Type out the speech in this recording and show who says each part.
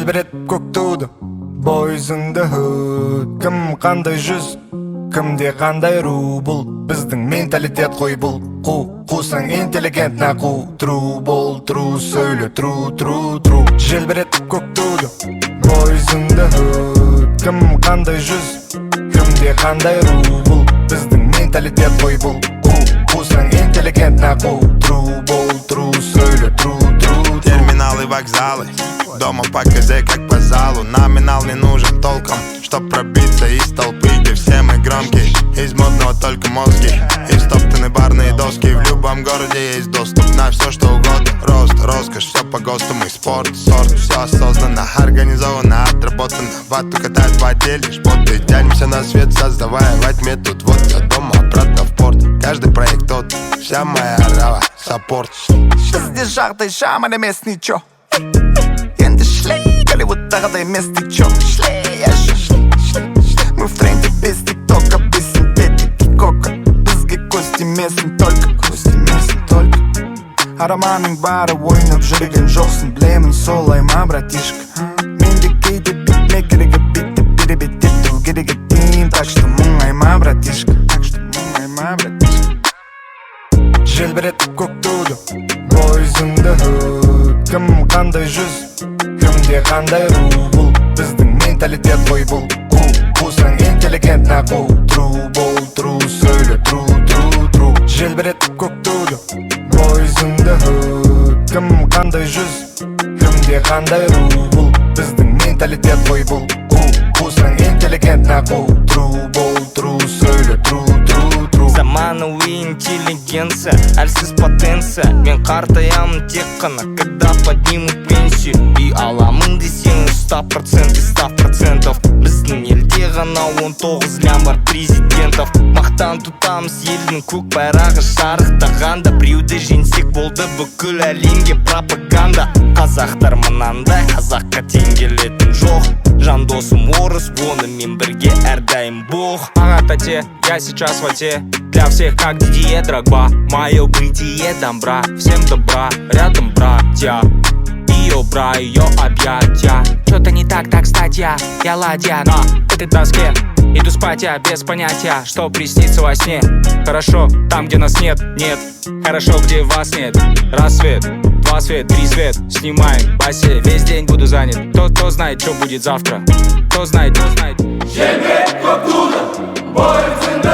Speaker 1: желбіретіп көк туды Boys in the hood. Кім қандай жүз, кімде қандай ру. Бұл біздің менталитет қой бұл. Қусаң интеллигент на қу. True бол, true сөйле, true. Желбіретіп көк туды Boys in the hood. Кім қандай жүз, кімде қандай ру. Бұл біздің менталитет қой бұл. Қусаң интеллигент на қу. True бол, true сөйле, true.
Speaker 2: Терминалы, вокзалы, дома по КЗ как по залу. Номинал не нужен толком, чтоб пробиться из толпы, где все мы громкие. Из модного только мозги и стоптаны барные доски. В любом городе есть доступ на все что угодно. Рост, роскошь, все по ГОСТу. Мы спорт, сорт, все осознанно, организованно, отработано. Вату катают в отделе, шпоты. Тянемся на свет, создавая во тьме тут. Вот от дома обратно в порт. Каждый проект тот, вся моя рава, саппорт.
Speaker 3: Бізде жағдай жаман емес ничо. Енді шлей, Голливудтағыдай емес тичо. Шлей, мы в тренде без тиктока, без синтетики кока. Бізге көз тимесін только. Араманың бары ойнап жүрген жоқсың, білемін солай ма, братишка. Менде кейде битмекерге битті перебет ету керегі дейін. Так что мұңай ма, братишка.
Speaker 1: Желбіретіп көк туды Boys in the hood. Кім қандай жүз, кімде қандай ру. Бұл біздің менталитет қой бұл. Қусаң интеллигент на қу. True бол, true сөйле, true. Желбіретіп көк туды Boys in the hood. Кім қандай жүз, кімде қандай ру. Бұл біздің менталитет қой бұл. Қусаң интеллигент на қу. True бол, true сөйле, true.
Speaker 4: Заманауи интеллигенция, әлсіз потенция. Мен қартаямын тек қана, когда подниму пенсию. И аламын десең 100% из 100%. Біздің елде ғана 19 лям бар президентов. Мақтан тұтамыз елдің көк байрағы шарықтағанда. Біреуді жеңсек болды бүкіл әлемге пропаганда. Қазақтар мынандай, қазаққа тең келетін жоқ. Жан досым орыс, онымен бірге әрдайым бог.
Speaker 5: Ага, тате, я сейчас в оте. Для всех как Дидье Дрогба. Мое бытие добра, всем добра, рядом братья. Ее бра, ее объятия. Что-то не так, статья. Я ладья на этой доске. Иду спать я без понятия, что приснится во сне. Хорошо, там где нас нет. Хорошо, где вас нет. Рассвет, 2 свет, 3 свет. Снимаем басе, весь день буду занят. Кто знает, что будет завтра. Кто знает.
Speaker 6: Boys in the